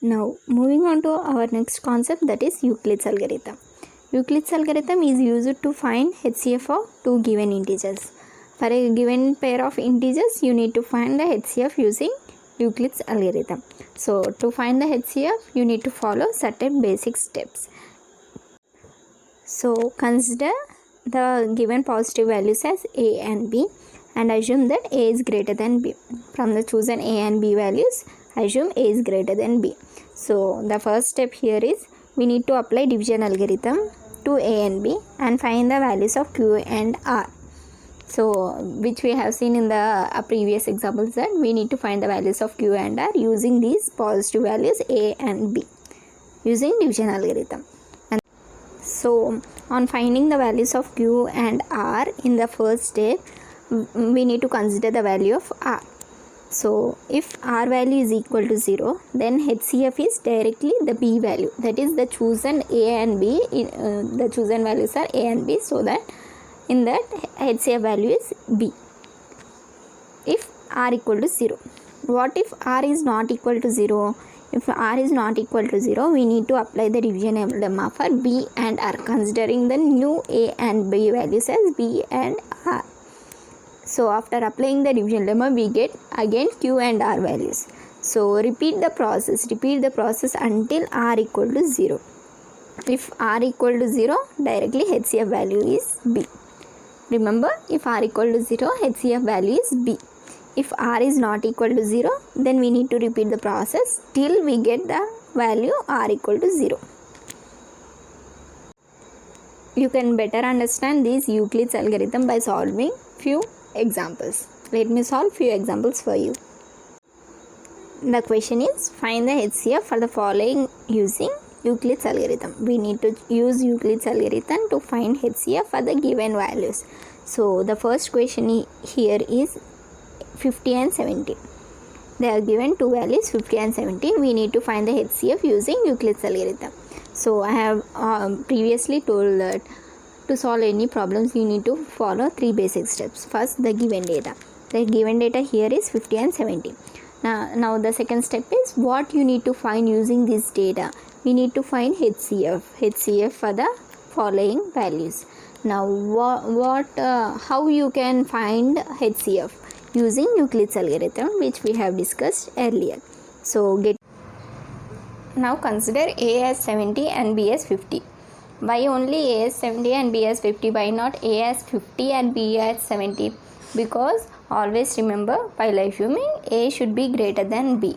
Now moving on to our next concept, that is Euclid's algorithm. Euclid's algorithm is used to find HCF of two given integers. For a given pair of integers, you need to find the HCF using Euclid's algorithm. So to find the HCF, you need to follow certain basic steps. So consider the given positive values as A and B and assume that A is greater than B. From the chosen A and B values, assume A is greater than B. So the first step here is we need to apply division algorithm to A and B and find the values of Q and R. So which we have seen in the previous examples, that we need to find the values of Q and R using these positive values A and B using division algorithm. And so on finding the values of Q and R, in the first step we need to consider the value of R. So if R value is equal to 0, then HCF is directly the B value, that is the chosen A and B, the chosen values are A and B, so that in that HCF value is B if R equal to 0. What if R is not equal to 0? If R is not equal to 0, we need to apply the division lemma for B and R, considering the new A and B values as B and R. So after applying the division lemma, we get again Q and R values. So repeat the process until R equal to 0. If R equal to 0, directly HCF value is B. Remember, if R equal to 0, HCF value is B. If R is not equal to 0, then we need to repeat the process till we get the value R equal to 0. You can better understand this Euclid's algorithm by solving few examples. Let me solve few examples for you. The question is, find the HCF for the following using Euclid's algorithm. We need to use Euclid's algorithm to find HCF for the given values. So the first question here is 50 and 70. They are given two values 50 and 70. We need to find the HCF using Euclid's algorithm. So I have previously told that to solve any problems you need to follow three basic steps. First, the given data. The given data here is 50 and 70. Now the second step is what you need to find using this data. We need to find HCF for the following values. Now how you can find HCF using Euclid's algorithm, which we have discussed earlier. So now consider A as 70 and B as 50. Why only A as 70 and B as 50? Why not A as 50 and B as 70? Because always remember, while assuming A should be greater than B.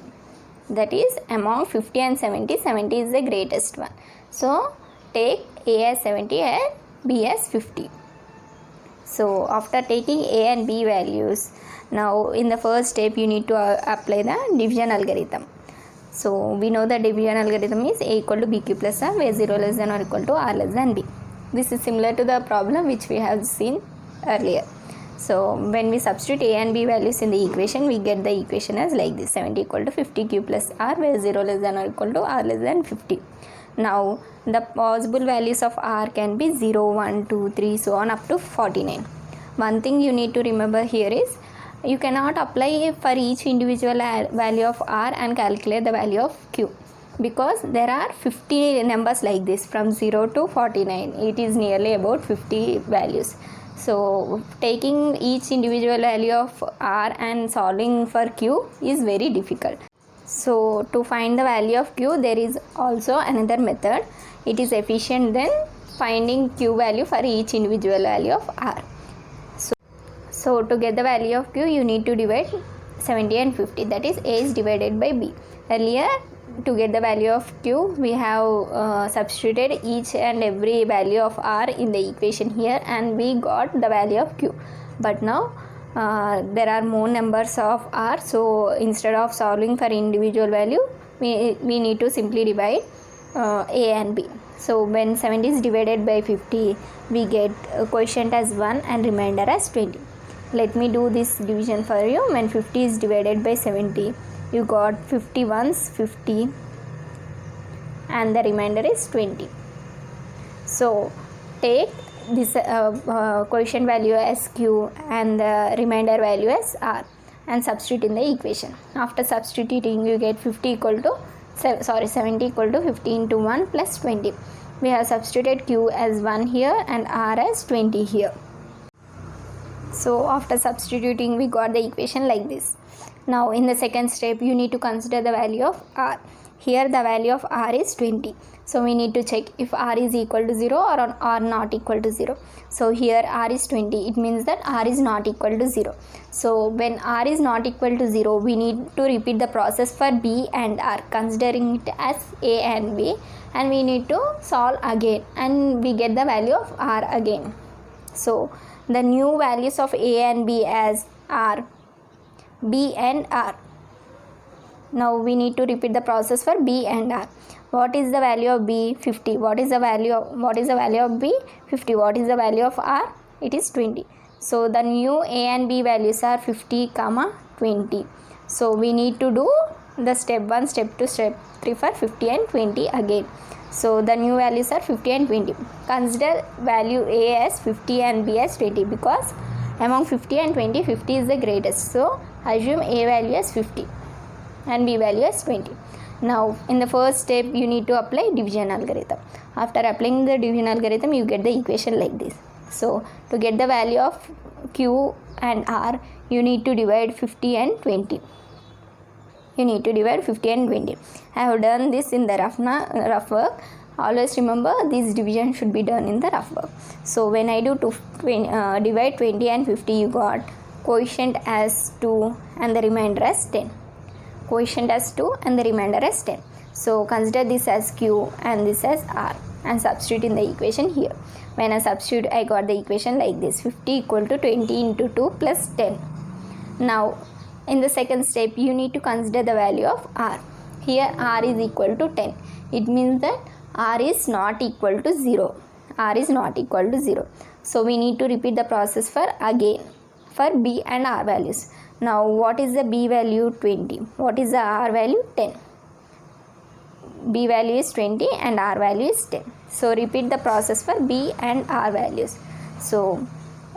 That is, among 50 and 70, 70 is the greatest one. So take A as 70 and B as 50. So after taking A and B values, now in the first step you need to apply the division algorithm. So we know the division algorithm is A equal to BQ plus R, where 0 less than or equal to R less than B. This is similar to the problem which we have seen earlier. So when we substitute A and B values in the equation, we get the equation as like this: 70 equal to 50Q plus R, where 0 less than or equal to R less than 50. Now the possible values of R can be 0, 1, 2, 3, so on up to 49. One thing you need to remember here is, you cannot apply for each individual value of R and calculate the value of Q, because there are 50 numbers like this from 0 to 49. It is nearly about 50 values. So taking each individual value of R and solving for Q is very difficult. So to find the value of Q, there is also another method. It is efficient than finding Q value for each individual value of R. So to get the value of Q, you need to divide 70 and 50. That is, A is divided by B. Earlier, to get the value of Q, we have substituted each and every value of R in the equation here, and we got the value of Q. But now there are more numbers of R, so instead of solving for individual value, we need to simply divide A and B. So when 70 is divided by 50, we get quotient as 1 and remainder as 20. Let me do this division for you. When 50 is divided by 70, you got 50 ones 50 and the remainder is 20. So take this quotient value as Q and the remainder value as R and substitute in the equation. After substituting, you get 50 equal to 70 equal to 50 into 1 plus 20. We have substituted q as 1 here and r as 20 here. So after substituting, we got the equation like this. Now in the second step, you need to consider the value of r. Here the value of r is 20. So we need to check if r is equal to 0 or r not equal to 0. So here r is 20. It means that r is not equal to 0. So when r is not equal to 0, we need to repeat the process for b and r, considering it as a and b, and we need to solve again and we get the value of r again. So the new values of a and b as r, b and r. Now we need to repeat the process for b and r. What is the value of b? 50. What is the value of b? 50. What is the value of r? It is 20. So the new a and b values are 50, 20. So we need to do the step 1, step 2, step 3 for 50 and 20 again. So the new values are 50 and 20. Consider value a as 50 and b as 20, because among 50 and 20, 50 is the greatest. So assume a value as 50 and b value as 20. Now in the first step, you need to apply division algorithm. After applying the division algorithm, you get the equation like this. So to get the value of q and r, you need to divide 50 and 20. You need to divide 50 and 20. I have done this in the rough work. Always remember, this division should be done in the rough work. So when I do divide 20 and 50, you got quotient as 2 and the remainder as 10. Quotient as 2 and the remainder as 10. So consider this as q and this as r and substitute in the equation here. When I substitute, I got the equation like this: 50 equal to 20 into 2 plus 10. Now in the second step, you need to consider the value of r. Here r is equal to 10. It means that r is not equal to 0. R is not equal to 0. So we need to repeat the process for b and r values. Now what is the b value? 20. What is the r value? 10. B value is 20 and r value is 10. So repeat the process for b and r values. So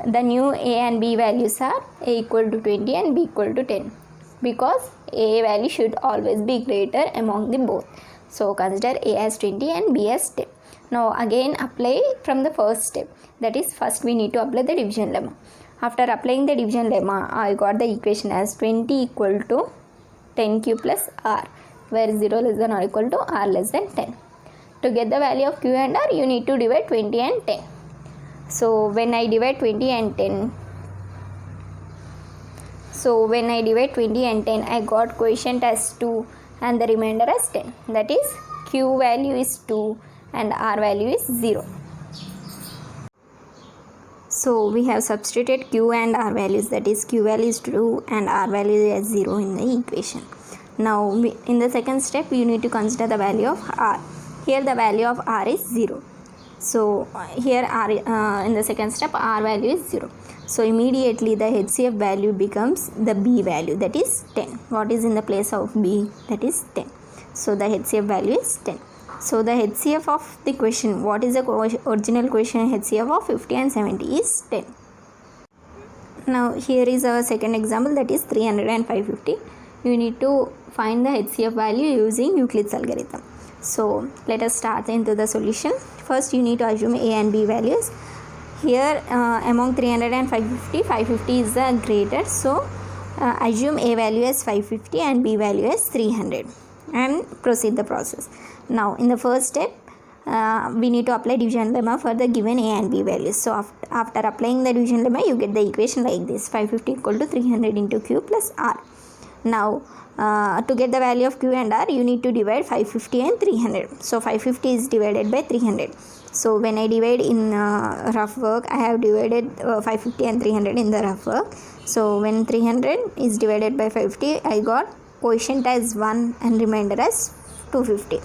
the new a and b values are a equal to 20 and b equal to 10, because a value should always be greater among the both. So consider a as 20 and b as 10. Now again apply from the first step. That is, first we need to apply the division lemma. After applying the division lemma, I got the equation as 20 equal to 10q plus r, where 0 less than or equal to r less than 10. To get the value of q and r, you need to divide 20 and 10. So when I divide 20 and 10, I got quotient as 2 and the remainder as 10. That is, q value is 2 and r value is 0. So we have substituted q and r values, that is, q value is 2 and r value is 0 in the equation. Now in the second step, you need to consider the value of r. Here the value of r is 0. So here r in the second step, r value is 0. So immediately the HCF value becomes the b value, that is 10. What is in the place of b? That is 10. So the HCF value is 10. So the HCF of the question, what is the original question HCF of 50 and 70 is 10. Now here is our second example, that is 300 and 550. You need to find the HCF value using Euclid's algorithm. So let us start into the solution. First you need to assume a and b values. Here among 300 and 550, 550 is the greatest. So assume a value as 550 and b value as 300 and proceed the process. Now in the first step, we need to apply division lemma for the given a and b values. So after applying the division lemma, you get the equation like this: 550 equal to 300 into q plus r. Now to get the value of q and r, you need to divide 550 and 300. So 550 is divided by 300. So when I divide in rough work, I have divided 550 and 300 in the rough work. So when 300 is divided by 550, I got quotient as 1 and remainder as 250.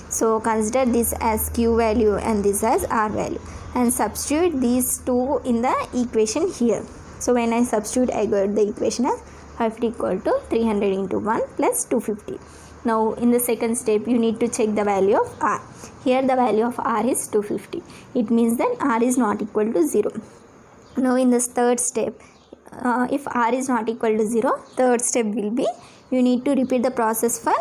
So consider this as q value and this as r value, and substitute these two in the equation here. So when I substitute, I got the equation as 550 equal to 300 into 1 plus 250. Now in the second step, you need to check the value of r. Here the value of r is 250. It means that r is not equal to 0. Now in this third step, if r is not equal to 0, third step will be, you need to repeat the process for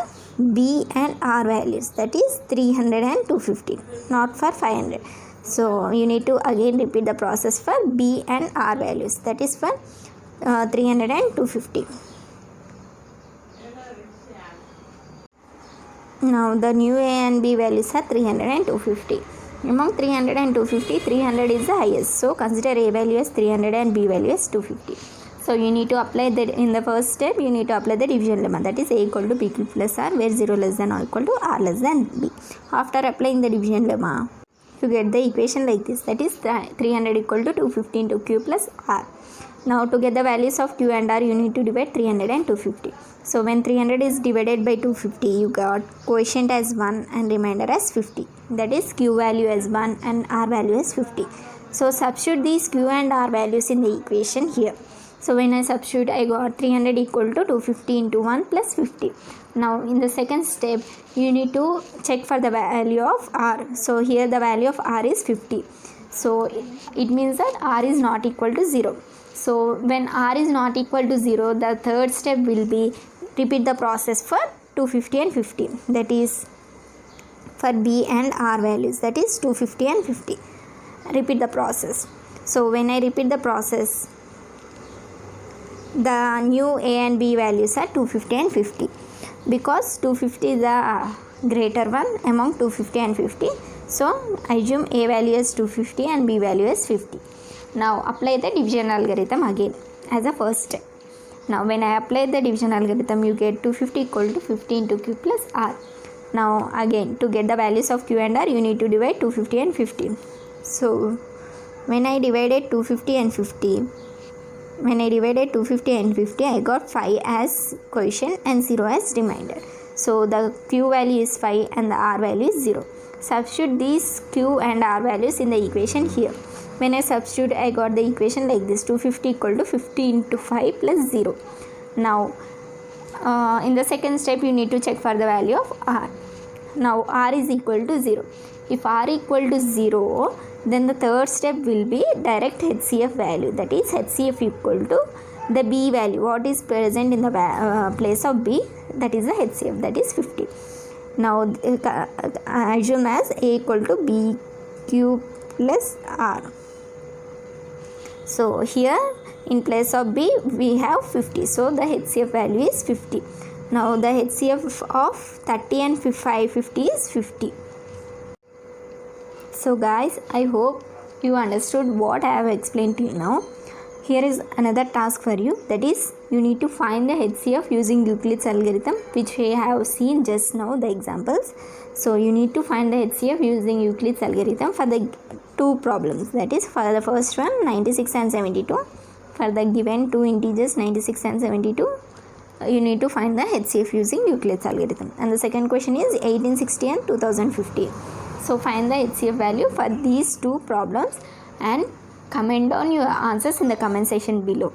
B and R values, that is 300 and 250, not for 500. So you need to again repeat the process for B and R values, that is for 300 and 250. Now the new A and B values are 300 and 250. Among 300 and 250, 300 is the highest. So consider A value as 300 and B value as 250. So you need to apply that in the first step. You need to apply the division lemma, that is A equal to B cube plus R, where 0 less than or equal to R less than B. After applying the division lemma, you get the equation like this, that is 300 equal to 250 into Q plus R. Now to get the values of Q and R, you need to divide 300 and 250. So when 300 is divided by 250, you got quotient as 1 and remainder as 50. That is Q value as 1 and R value as 50. So substitute these Q and R values in the equation here. So when I substitute, I got 300 equal to 250 into 1 plus 50. Now in the second step, you need to check for the value of R. So here the value of R is 50. So it means that R is not equal to 0. So when R is not equal to 0, the third step will be repeat the process for 250 and 50. That is for B and R values, that is 250 and 50. Repeat the process. So when I repeat the process, the new A and B values are 250 and 50, because 250 is the greater one among 250 and 50. So I assume A value is 250 and B value is 50. Now apply the division algorithm again as a first step. Now when I apply the division algorithm, you get 250 equal to 50 into Q plus R. Now again, to get the values of Q and R, you need to divide 250 and 50. So when I divided 250 and 50, I got 5 as quotient and 0 as remainder. So the Q value is 5 and the R value is 0. Substitute these Q and R values in the equation here. When I substitute, I got the equation like this, 250 equal to 50 into 5 plus 0. Now in the second step, you need to check for the value of R. Now R is equal to 0. If R equal to 0, then the third step will be direct HCF value, that is HCF equal to the B value, what is present in the place of B, that is the HCF, that is 50. Now I assume as A equal to B Q plus R. So here in place of B we have 50, so the HCF value is 50. Now the HCF of 30 and 550 is 50. So guys, I hope you understood what I have explained to you now. Here is another task for you, that is you need to find the HCF using Euclid's algorithm, which we have seen just now the examples. So you need to find the HCF using Euclid's algorithm for the two problems, that is for the first one 96 and 72. For the given two integers 96 and 72, you need to find the HCF using Euclid's algorithm. And the second question is 1860 and 2050. So find the HCF value for these two problems and comment down your answers in the comment section below.